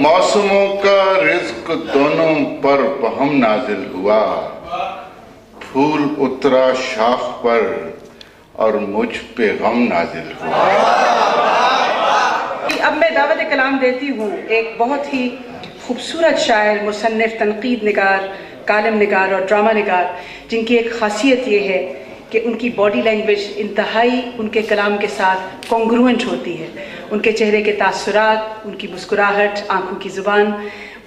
موسموں کا رزق دونوں پر بہم نازل ہوا، پھول اترا شاخ پر اور مجھ پہ غم نازل ہوا۔ اب میں دعوت کلام دیتی ہوں ایک بہت ہی خوبصورت شاعر، مصنف، تنقید نگار، کالم نگار اور ڈرامہ نگار، جن کی ایک خاصیت یہ ہے کہ ان کی باڈی لینگویج انتہائی ان کے کلام کے ساتھ کانگروئنٹ ہوتی ہے۔ ان کے چہرے کے تاثرات، ان کی مسکراہٹ، آنکھوں کی زبان،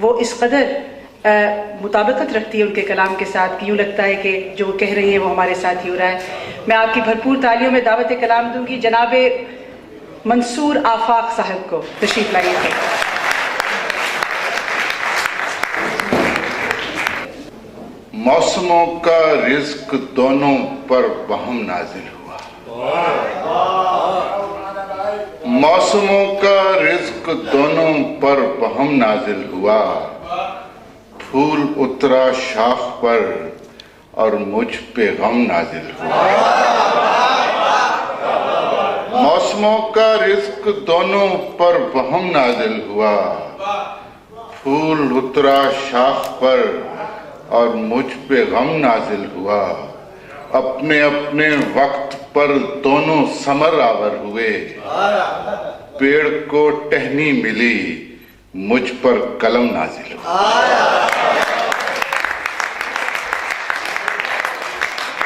وہ اس قدر مطابقت رکھتی ہے ان کے کلام کے ساتھ کہ یوں لگتا ہے کہ جو وہ کہہ رہی ہیں وہ ہمارے ساتھ ہی ہو رہا ہے۔ میں آپ کی بھرپور تالیوں میں دعوت کلام دوں گی جناب منصور آفاق صاحب کو، تشریف لائیے گا۔ موسموں کا رزق دونوں پر بہم نازل ہوا، موسموں کا رزق دونوں پر بہم نازل ہوا، پھول اترا شاخ پر اور مجھ پہ غم نازل ہوا۔ موسموں کا رزق دونوں پر بہم نازل ہوا، پھول اترا شاخ پر اور مجھ پہ غم نازل ہوا۔ اپنے اپنے وقت پر دونوں ثمر آور ہوئے، پیڑ کو ٹہنی ملی، مجھ پر قلم نازل ہوا۔